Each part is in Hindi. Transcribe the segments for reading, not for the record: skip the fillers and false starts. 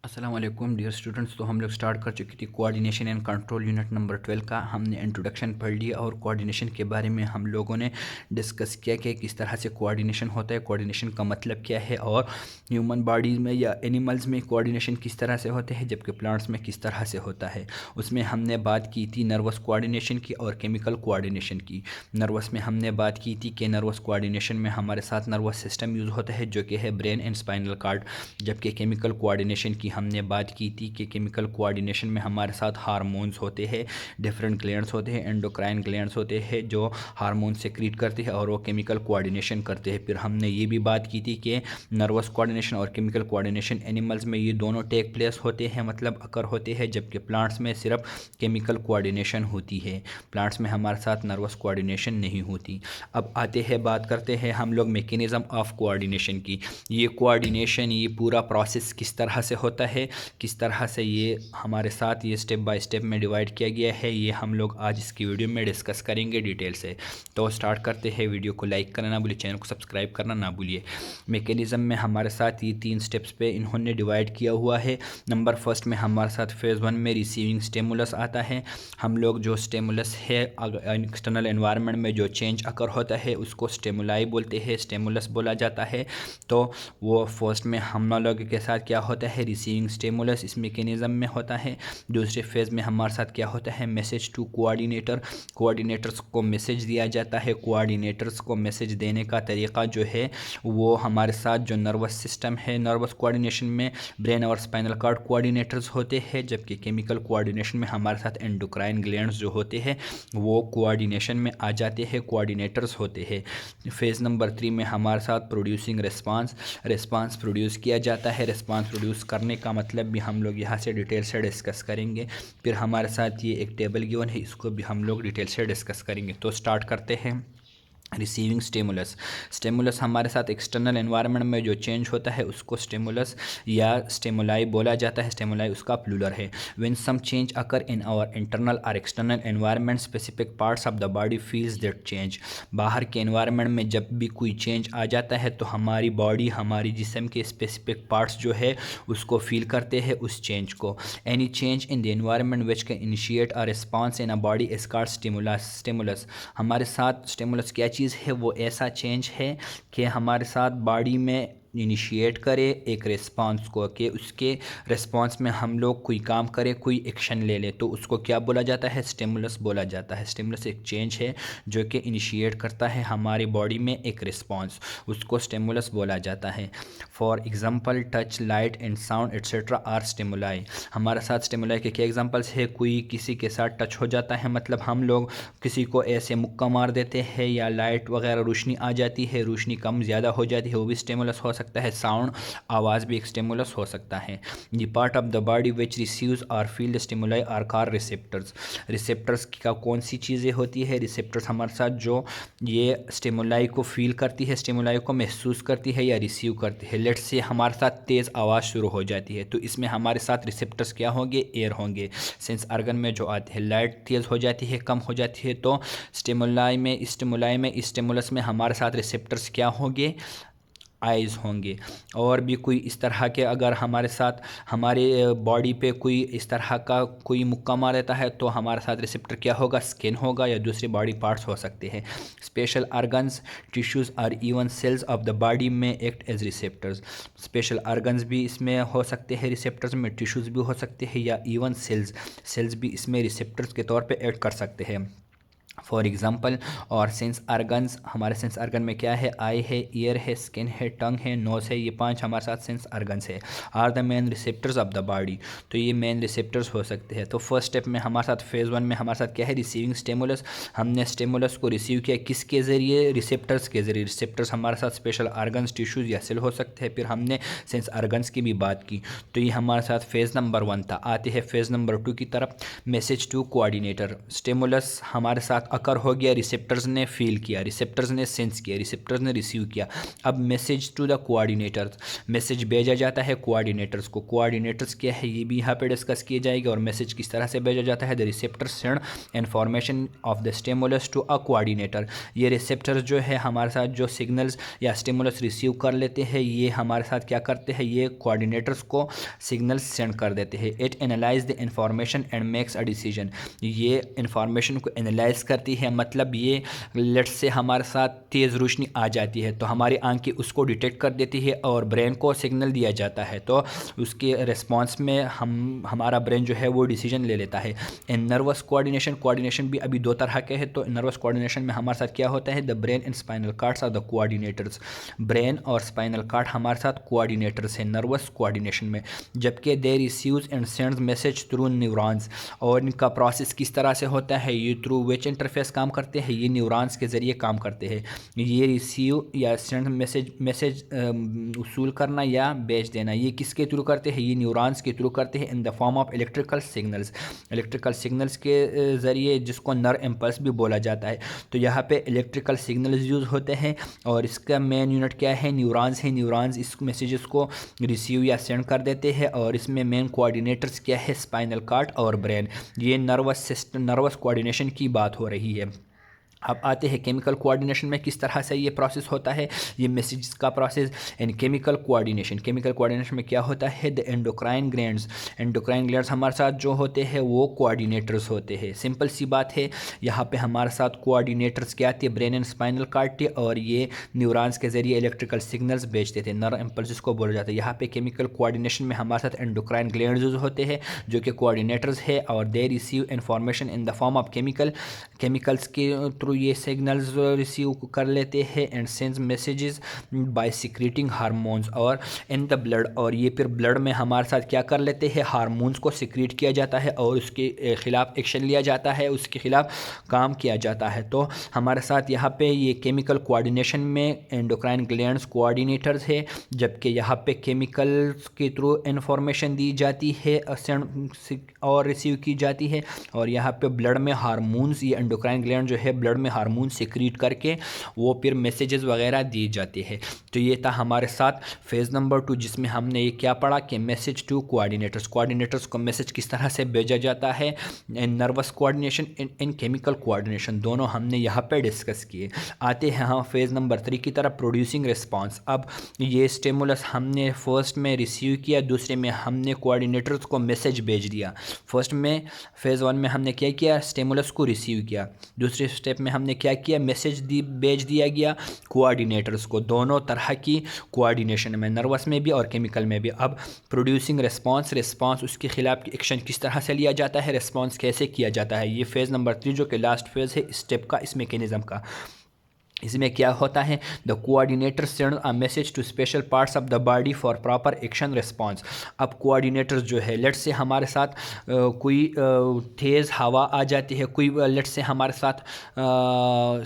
अस्सलाम वालेकुम डियर स्टूडेंट्स। तो हम लोग स्टार्ट कर चुकी थी coordination and control unit number 12 का। हमने इंट्रोडक्शन पढ़ लिया और कोऑर्डिनेशन के बारे में हम लोगों ने डिस्कस किया कि किस तरह से कोऑर्डिनेशन होता है, कोऑर्डिनेशन का मतलब क्या है और ह्यूमन बॉडीज़ में या एनिमल्स में कोऑर्डिनेशन किस तरह से होते हैं जबकि प्लांट्स में किस तरह से होता है। उसमें हमने बात की थी नर्वस कोऑर्डिनेशन की और केमिकल कोऑर्डिनेशन की। नर्वस में हमने बात की थी कि नर्वस कोऑर्डिनेशन में हमारे साथ नर्वस सिस्टम यूज़ होता है जो कि है ब्रेन एंड स्पाइनल कार्ड, जबकि केमिकल कोऑर्डिनेशन की हमने बात की थी कि केमिकल कोऑर्डिनेशन में हमारे साथ हार्मोन्स होते हैं, डिफरेंट ग्लैंड्स होते हैं, एंडोक्राइन ग्लैंड्स होते हैं जो हार्मोन सेक्रीट करते हैं और वो केमिकल कोऑर्डिनेशन करते हैं। फिर हमने ये भी बात की थी कि नर्वस कोऑर्डिनेशन और केमिकल कोऑर्डिनेशन एनिमल्स में ये दोनों टेक प्लेस होते हैं, मतलब अकर होते हैं, जबकि प्लांट्स में सिर्फ केमिकल कोऑर्डिनेशन होती है। प्लांट्स में हमारे साथ नर्वस कोऑर्डिनेशन नहीं होती। अब आते हैं, बात करते हैं हम लोग मैकेनिज़्म ऑफ कोऑर्डिनेशन की। ये कोऑर्डिनेशन, ये पूरा प्रोसेस किस तरह से होता है, किस तरह से ये हमारे साथ ये स्टेप बाय स्टेप में डिवाइड किया गया है, ये हम लोग आज इसकी वीडियो में डिस्कस करेंगे डिटेल से। तो स्टार्ट करते हैं। वीडियो को लाइक करना ना भूलिए, चैनल को सब्सक्राइब करना ना भूलिए। मैकेनिज़्म में हमारे साथ ये 3 स्टेप्स पे इन्होंने डिवाइड किया हुआ है। नंबर फर्स्ट में हमारे साथ फेज़ 1 में रिसीविंग स्टिमुलस आता है। हम लोग जो स्टिमुलस है एक्सटर्नल एनवायरनमेंट में जो चेंज अकर होता है उसको स्टिमुलाई बोलते हैं, स्टिमुलस बोला जाता है। तो वो फर्स्ट में हम लोग के साथ क्या होता है, रिसीविंग स्टिमुलस इस मैकेनिज़्म में होता है। दूसरे फेज़ में हमारे साथ क्या होता है, मैसेज टू कोऑर्डिनेटर, कोऑर्डिनेटर्स को मैसेज दिया जाता है। कोऑर्डिनेटर्स को मैसेज देने का तरीक़ा जो है वो हमारे साथ जो नर्वस सिस्टम है, नर्वस कोऑर्डिनेशन में ब्रेन और स्पाइनल कार्ड कोऑर्डिनेटर्स होते हैं, जबकि केमिकल कोऑर्डिनेशन में हमारे साथ एंडोक्राइन ग्लैंड्स जो होते हैं वो कोऑर्डिनेशन में आ जाते हैं, कोऑर्डिनेटर्स होते हैं। फेज़ नंबर 3 में हमारे साथ प्रोड्यूसिंग रिस्पांस प्रोड्यूस किया जाता है। रिस्पांस प्रोड्यूस करने का मतलब भी हम लोग यहाँ से डिटेल से डिस्कस करेंगे। फिर हमारे साथ ये एक टेबल गिवन है, इसको भी हम लोग डिटेल से डिस्कस करेंगे। तो स्टार्ट करते हैं। रिसीविंग स्टिमुलस हमारे साथ एक्सटर्नल एनवायरनमेंट में जो चेंज होता है उसको स्टिमुलस या स्टिमुलाई बोला जाता है। स्टिमुलाई उसका प्लूरल है। When some change occur in our internal और external environment specific parts of the body feels that change. बाहर के एनवायरनमेंट में जब भी कोई चेंज आ जाता है तो हमारी बॉडी, हमारी जिस्म के स्पेसिफिक पार्ट्स जो है उसको फील करते हैं उस चेंज को। Any change in the environment which can initiate a response in a body is called stimulus. हमारे साथ स्टिमुलस क्या चीज़ है, वो ऐसा चेंज है कि हमारे साथ बॉडी में इनिशिएट करे एक रिस्पांस को, कि उसके रिस्पांस में हम लोग कोई काम करें, कोई एक्शन ले ले, तो उसको क्या बोला जाता है, स्टिमुलस बोला जाता है। स्टिमुलस एक चेंज है जो कि इनिशिएट करता है हमारी बॉडी में एक रिस्पांस, उसको स्टिमुलस बोला जाता है। For example touch, light and sound etcetera are stimuli. हमारे साथ स्टिमुलाई के क्या एग्जांपल्स है, कोई किसी के साथ टच हो जाता है, मतलब हम लोग किसी को ऐसे मुक्का मार देते हैं, या लाइट वगैरह रोशनी आ जाती है, रोशनी कम ज़्यादा हो जाती है, वो भी स्टिमुलस हो सकता है। साउंड, आवाज़ भी एक स्टिमुलस हो सकता है। The part of the body which receives और feel the stimuli are called receptors. Receptors का कौन सी चीज़ें होती है, रिसेप्टर्स हमारे साथ जो ये स्टिमुलाई को फील करती है, स्टिमुलाई को महसूस करती है या रिसीव करती है। लेट्स से हमारे साथ तेज़ आवाज़ शुरू हो जाती है तो इसमें हमारे साथ रिसेप्टर्स क्या होंगे, एयर होंगे। सेंस ऑर्गन में जो आते हैं, लाइट तेज़ हो जाती है, कम हो जाती है, तो स्टिमुलस में हमारे साथ रिसेप्टर्स क्या होंगे, आइज़ होंगे। और भी कोई इस तरह के अगर हमारे साथ हमारे बॉडी पे कोई इस तरह का कोई मुक्का मार देता है तो हमारे साथ रिसेप्टर क्या होगा, स्किन होगा या दूसरे बॉडी पार्ट्स हो सकते हैं। स्पेशल ऑर्गन्स, टिश्यूज़ और even cells of the body में act as receptors. Special organs भी इसमें हो सकते हैं रिसेप्टर्स में, टिश्यूज़ भी हो सकते हैं, या इवन सेल्स भी इसमें रिसेप्टर्स के तौर पर एक्ट कर सकते हैं। फॉर एग्ज़ाम्पल, और सेंस आर्गन्स, हमारे सेंस आर्गन में क्या है, आई है, ईयर है, स्किन है, टंग है, नोज़ है, ये 5 हमारे साथ सेंस आर्गन्स है। Are the main receptors of the body, तो ये मेन रिसेप्टर्स हो सकते हैं। तो फर्स्ट स्टेप में हमारे साथ फेज़ 1 में हमारे साथ क्या है, रिसीविंग स्टिमुलस। हमने स्टिमुलस को रिसीव किया किसके ज़रिए, रिसेप्टर्स के ज़रिए। रिसेप्टर्स हमारे साथ स्पेशल आर्गन्स, टिश्यूज़ या सेल हो सकते हैं। फिर हमने सेंस आर्गन्स की भी बात की, तो ये हमारे साथ फेज़ नंबर 1 था। आते हैं फेज़ नंबर 2 की तरफ, मैसेज टू कोऑर्डिनेटर। स्टिमुलस हमारे साथ अकर हो गया, रिसेप्टर्स ने फील किया, रिसेप्टर्स ने सेंस किया, रिसेप्टर्स ने रिसीव किया। अब message to the coordinators, message भेजा जाता है कोऑर्डिनेटर्स को। कोऑर्डिनेटर्स क्या है ये भी यहाँ पे डिस्कस किया जाएगा। और मैसेज किस तरह से भेजा जाता है, the receptor send information of the stimulus to a coordinator. ये रिसेप्टर्स जो है हमारे साथ जो सिग्नल्स या स्टिमुलस रिसीव कर लेते हैं, ये हमारे साथ क्या करते हैं, ये कोऑर्डिनेटर्स को सिग्नल्स सेंड कर देते हैं। It analyse the information and makes a decision, ये इंफॉर्मेशन को एनालाइज करती है। मतलब ये लेट्स से हमारे साथ तेज़ रोशनी आ जाती है तो हमारी आंखें उसको डिटेक्ट कर देती है और ब्रेन को सिग्नल दिया जाता है, तो उसके रिस्पांस में हमारा ब्रेन जो है वो डिसीजन ले लेता है। इन नर्वस कोऑर्डिनेशन, कोऑर्डिनेशन भी अभी दो तरह के हैं। तो नर्वस कोऑर्डिनेशन में हमारे साथ क्या होता है, the brain and spinal cords are the coordinators. Brain और स्पाइनल कार्ड हमारे साथ कोऑर्डिनेटर्स हैं नर्वस कोऑर्डिनेशन में। जबकि they receives and sends message through neurons, और इनका प्रोसेस किस तरह से होता है, ये थ्रू विच इंटरफेस काम करते हैं, ये न्यूरॉन्स के ज़रिए काम करते हैं। ये रिसीव या सेंड मैसेज वसूल करना या भेज देना, ये किसके थ्रू करते हैं, ये न्यूरॉन्स के थ्रू करते हैं in the form of electrical signals, electrical signals के ज़रिए, जिसको नर्व इम्पल्स भी बोला जाता है। तो यहाँ पे इलेक्ट्रिकल सिग्नल्स यूज़ होते हैं और इसका मेन यूनिट क्या है, न्यूरॉन्स है। न्यूरॉन्स इस मैसेजेस को रिसीव या सेंड कर देते हैं और इसमें मेन कोऑर्डिनेटर्स क्या है, स्पाइनल कार्ड और ब्रेन। ये नर्वस सिस्टम, नर्वस कोऑर्डिनेशन की बात हो रही है। अब आते हैं केमिकल कोऑर्डिनेशन में किस तरह से ये प्रोसेस होता है, ये मैसेज का process. And chemical coordination, chemical coordination में क्या होता है, the endocrine glands, endocrine glands हमारे साथ जो होते हैं वो कोऑर्डिनेटर्स होते हैं। सिंपल सी बात है, यहाँ पे हमारे साथ कोऑर्डिनेटर्स क्या आते हैं, ब्रेन एंड स्पाइनल कार्ड थे, और ये न्यूरॉन्स के जरिए इलेक्ट्रिकल सिग्नल्स भेजते थे, नर्व इम्पल्स को बोला जाता है। यहाँ पे केमिकल कोऑर्डिनेशन में हमारे साथ एंडोक्राइन ग्लैंड्स होते हैं जो कि कोऑर्डिनेटर्स है, और they receive information in the form of chemicals के थ्रू ये सिग्नल्स रिसीव कर लेते हैं and sends messages bye secreting hormones और इन द ब्लड। और ये फिर ब्लड में हमारे साथ क्या कर लेते हैं, हार्मोन्स को सिक्रेट किया जाता है और उसके खिलाफ एक्शन लिया जाता है, उसके खिलाफ काम किया जाता है। तो हमारे साथ यहाँ पे ये केमिकल कोऑर्डिनेशन में एंडोक्राइन ग्लैंड्स कोऑर्डिनेटर्स है, जबकि यहाँ पे केमिकल्स के थ्रू इन्फॉर्मेशन दी जाती है और रिसीव की जाती है। और यहाँ पे ब्लड में हार्मोन्स, ये एंडोक्राइन ग्लैंड जो है ब्लड में हार्मोन सिक्रीट करके वो फिर मैसेजेस वगैरह दिए जाते हैं। तो ये था हमारे साथ फेज़ नंबर 2, जिसमें हमने ये क्या पढ़ा कि मैसेज टू कोऑर्डिनेटर्स, कोऑर्डिनेटर्स को मैसेज किस तरह से भेजा जाता है, इन नर्वस कोऑर्डिनेशन, इन केमिकल कोऑर्डिनेशन, दोनों हमने यहाँ पे डिस्कस किए। आते हैं हम फेज़ नंबर 3 की तरफ, प्रोड्यूसिंग रिस्पांस। अब ये स्टिमुलस हमने फर्स्ट में रिसीव किया, दूसरे में हमने कोऑर्डिनेटर्स को मैसेज भेज दिया। फर्स्ट में फेज़ 1 में हमने क्या किया, स्टिमुलस को रिसीव किया। दूसरे स्टेप में हमने क्या किया, मैसेज भेज दिया गया कोऑर्डिनेटर्स को। दोनों तरह की कोऑर्डिनेशन में, नर्वस में भी और केमिकल में भी। अब प्रोड्यूसिंग रिस्पांस, रिस्पांस उसके खिलाफ एक्शन किस तरह से लिया जाता है, रिस्पांस कैसे किया जाता है। ये फेज़ नंबर 3 जो कि लास्ट फेज़ है स्टेप का, इस मैकेनिज्म का। इसमें क्या होता है, the coordinator send a message to special parts of the body for proper action response. अब कोऑर्डिनेटर्स जो है, लेट्स से हमारे साथ कोई तेज़ हवा आ जाती है, कोई लेट्स से हमारे साथ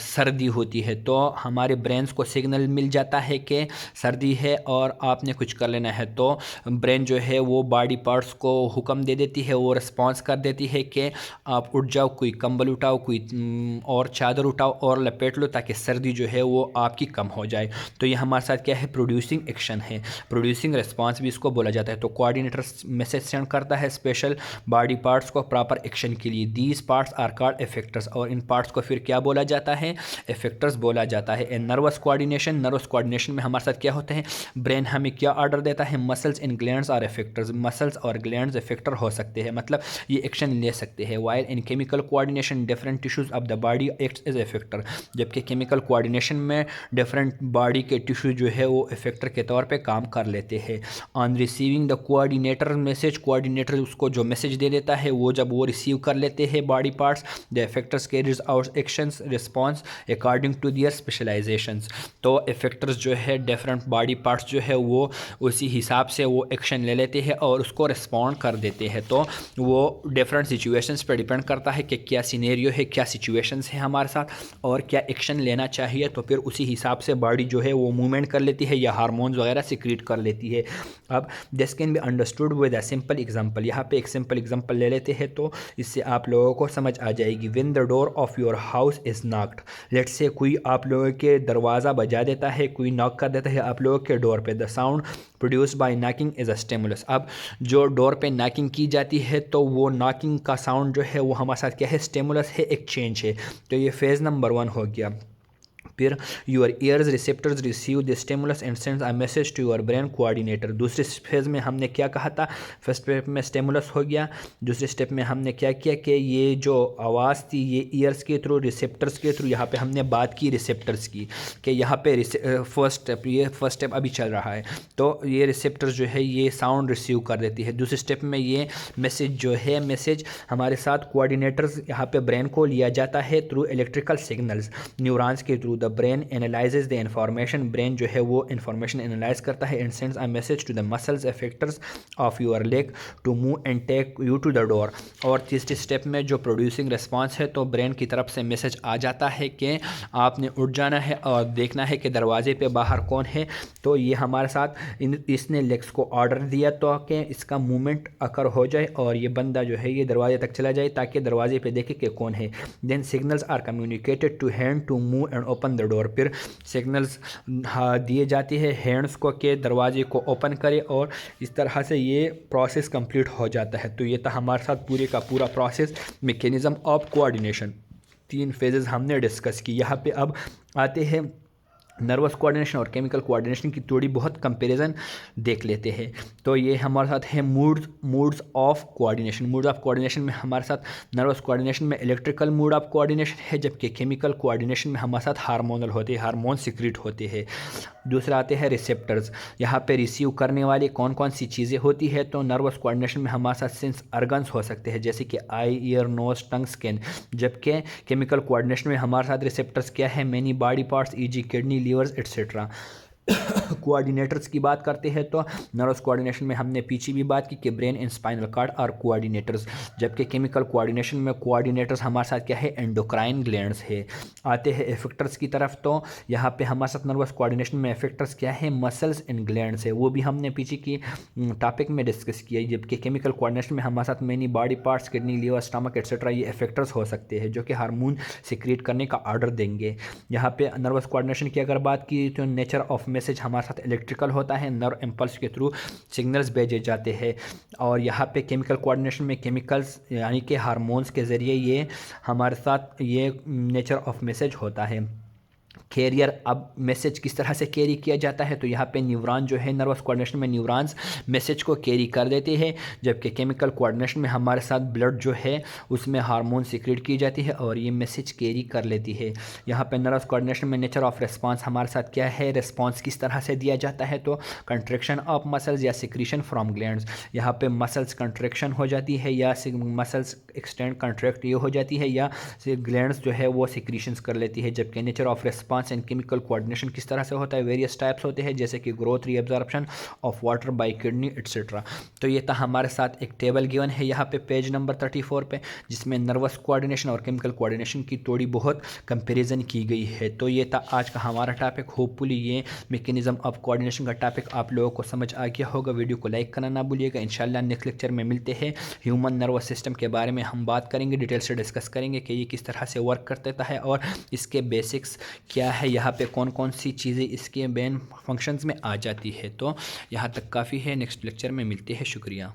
सर्दी होती है, तो हमारे ब्रेन्स को सिग्नल मिल जाता है कि सर्दी है और आपने कुछ कर लेना है। तो ब्रेन जो है वो बॉडी पार्ट्स को हुक्म दे देती है, वो रिस्पांस कर देती है कि आप उठ जाओ, कोई कंबल उठाओ, कोई और चादर उठाओ और लपेट लो, ताकि सर्दी जो है वो आपकी कम हो जाए। तो ये हमारे साथ क्या है, प्रोड्यूसिंग एक्शन है, प्रोड्यूसिंग रिस्पांस भी इसको बोला जाता है। तो कोऑर्डिनेटर मैसेज सेंड करता है स्पेशल बॉडी पार्ट्स को प्रॉपर एक्शन के लिए। These parts are called effectors, और इन पार्ट्स को फिर क्या बोला जाता है, इफेक्टर्स बोला जाता है। इन नर्वस कोऑर्डिनेशन, नर्वस कोऑर्डिनेशन में हमारे साथ क्या होता है, ब्रेन हमें क्या ऑर्डर देता है, muscles and glands are effectors, muscles और ग्लैंड्स इफेक्टर हो सकते हैं, मतलब ये एक्शन ले सकते हैं। While in chemical coordination different tissues of the body acts as effector, जबकि केमिकल कोऑर्डिनेशन में डिफरेंट बॉडी के टिश्यू जो है वो इफेक्टर के तौर पे काम कर लेते हैं। On receiving the coordinator message, coordinator उसको जो मैसेज दे देता है, वो जब वो रिसीव कर लेते हैं body parts, the effectors carries out actions response according to their specialisations. तो इफेक्टर्स जो है डिफरेंट बॉडी पार्ट्स जो है वो उसी हिसाब से वो एक्शन ले लेते हैं और उसको रिस्पॉन्ड कर देते हैं। तो वो डिफरेंट सिचुएशंस पर डिपेंड करता है कि क्या सिनेरियो है, क्या सिचुएशंस है हमारे साथ और क्या एक्शन लेना चाहिए तो फिर उसी हिसाब से बॉडी जो है वो मूवमेंट कर लेती है या हार्मोन्स वगैरह सिक्रीट कर लेती है। अब this can be understood with a simple example. यहाँ पे एक सिंपल एग्जांपल ले लेते हैं तो इससे आप लोगों को समझ आ जाएगी। When the door of your house is knocked, let's say कोई आप लोगों के दरवाज़ा बजा देता है, कोई नॉक कर देता है आप लोगों के डोर पे। The sound produced by knocking is a stimulus. अब जो डोर पे नॉकिंग की जाती है तो वो नॉकिंग का साउंड जो है वो हमारे साथ क्या है, स्टिमुलस है, एक चेंज है। तो ये फेज़ नंबर 1 हो गया। फिर your ears receptors receive the stimulus and sends a message to your brain coordinator. दूसरे फेज़ में हमने क्या कहा था, फर्स्ट स्टेप में स्टिमुलस हो गया, दूसरे स्टेप में हमने क्या किया कि ये जो आवाज़ थी ये ईयर्स के थ्रू, रिसेप्टर्स के थ्रू, यहाँ पे हमने बात की रिसेप्टर्स की कि यहाँ पे फर्स्ट स्टेप, ये फर्स्ट स्टेप अभी चल रहा है तो ये रिसेप्टर्स जो है ये साउंड रिसीव कर देती है। दूसरे स्टेप में ये मैसेज जो है, मैसेज हमारे साथ कोऑर्डिनेटर्स यहाँ पे ब्रेन को लिया जाता है थ्रू इलेक्ट्रिकल सिग्नल्स न्यूरॉन्स के through. The brain analyses the information, brain जो है वो इंफॉर्मेशन एनालाइज करता है and sends a message to the muscles effectors of your leg to move and take you to the door. और तीसरे स्टेप में जो प्रोड्यूसिंग रिस्पॉन्स है तो ब्रेन की तरफ से मैसेज आ जाता है कि आपने उठ जाना है और देखना है कि दरवाजे पे बाहर कौन है। तो ये हमारे साथ इसने लेग्स को ऑर्डर दिया तो कि इसका मूवमेंट अकर हो जाए और ये बंदा जो है ये दरवाजे तक चला जाए ताकि दरवाजे पे देखे कि कौन है। Then signals are communicated to hand to move and open the door. फिर सिग्नल्स दिए जाते हैं हैंड्स को कि दरवाजे को ओपन करे और इस तरह से ये प्रोसेस कंप्लीट हो जाता है। तो ये था हमारे साथ पूरे का पूरा process, mechanism of coordination. 3 phases हमने डिस्कस की। यहाँ पे अब आते हैं नर्वस कोऑर्डिनेशन और केमिकल कोऑर्डिनेशन की थोड़ी बहुत कंपैरिजन देख लेते हैं। तो ये हमारे साथ है moods of coordination. Moods of coordination में हमारे साथ नर्वस कोऑर्डिनेशन में इलेक्ट्रिकल मूड ऑफ कोऑर्डिनेशन है, जबकि केमिकल कोऑर्डिनेशन में हमारे साथ हार्मोनल होते हैं, हार्मोन सिक्रीट होते हैं। दूसरा आते हैं रिसेप्टर्स। यहाँ पे रिसीव करने वाली कौन कौन सी चीज़ें होती है तो नर्वस कोऑर्डिनेशन में हमारे साथ सेंस ऑर्गन्स हो सकते हैं जैसे कि eye, ear, nose, tongue, skin. जबकि केमिकल कोऑर्डिनेशन में हमारे साथ रिसेप्टर्स क्या है, many body parts e g. Kidney, livers etcetera. Coordinators की बात करते हैं तो नर्वस कोऑर्डिनेशन में हमने पीछे भी बात की कि brain and spinal cord are coordinators, जबकि केमिकल कोऑर्डिनेशन में कोऑर्डिनेटर्स हमारे साथ क्या है, एंडोक्राइन ग्लैंड्स है। आते हैं इफेक्टर्स की तरफ तो यहाँ पे हमारे साथ नर्वस कोऑर्डिनेशन में इफेक्टर्स क्या है, मसल्स एंड ग्लैंड्स है, वो भी हमने पीछे की टॉपिक में डिस्कस किया। जबकि केमिकल कोऑर्डिनेशन में हमारे साथ many body parts, kidney, liver, stomach etcetera ये इफेक्टर्स हो सकते हैं जो कि हार्मोन सिक्रीट करने का ऑर्डर देंगे। यहाँ पे नर्वस कोऑर्डिनेशन की अगर बात की तो नेचर ऑफ मैसेज हमारे साथ इलेक्ट्रिकल होता है, नर्व इम्पल्स के थ्रू सिग्नल्स भेजे जाते हैं। और यहाँ पे केमिकल कोऑर्डिनेशन में केमिकल्स यानी कि हार्मोन्स के ज़रिए ये हमारे साथ ये नेचर ऑफ मैसेज होता है। कैरियर, अब मैसेज किस तरह से कैरी किया जाता है तो यहाँ पे न्यूरॉन जो है नर्वस कोऑर्डिनेशन में न्यूरॉन्स मैसेज को कैरी कर देते हैं, जबकि केमिकल कोऑर्डिनेशन में हमारे साथ ब्लड जो है उसमें हार्मोन सिक्रेट की जाती है और ये मैसेज कैरी कर लेती है। यहाँ पे नर्वस कोऑर्डिनेशन में नेचर ऑफ रिस्पांस हमारे साथ क्या है, रिस्पांस किस तरह से दिया जाता है तो कंट्रैक्शन ऑफ मसल्स या सिक्रीशन फ्रॉम ग्लैंड्स। यहाँ पे मसल्स कंट्रैक्शन हो जाती है या मसल्स एक्सटेंड कंट्रैक्ट ये हो जाती है या ग्लैंड्स जो है वो सिक्रीशंस कर लेती है। जबकि nature of response and chemical coordination किस तरह से होता है, वेरियस टाइप्स होते हैं जैसे कि growth, reabsorption of water bye kidney etcetera. तो ये था हमारे साथ एक टेबल गिवन है यहाँ पे पेज नंबर 34 पे, जिसमें नर्वस कोऑर्डिनेशन और केमिकल कोऑर्डिनेशन की थोड़ी बहुत कंपैरिजन की गई है। तो ये था आज का हमारा टॉपिक। होपफुली ये मैकेनिज्म ऑफ कोऑर्डिनेशन का टॉपिक आप लोगों को समझ आ गया होगा। वीडियो को लाइक करना ना भूलिएगा। इंशाल्लाह नेक्स्ट लेक्चर में मिलते हैं। ह्यूमन नर्वस सिस्टम के बारे में हम बात करेंगे, डिटेल से डिस्कस करेंगे कि ये किस तरह से वर्क करता है और इसके बेसिक्स क्या है, यहाँ पे कौन कौन सी चीज़ें इसके मेन फंक्शंस में आ जाती है। तो यहाँ तक काफ़ी है। नेक्स्ट लेक्चर में मिलते हैं। शुक्रिया।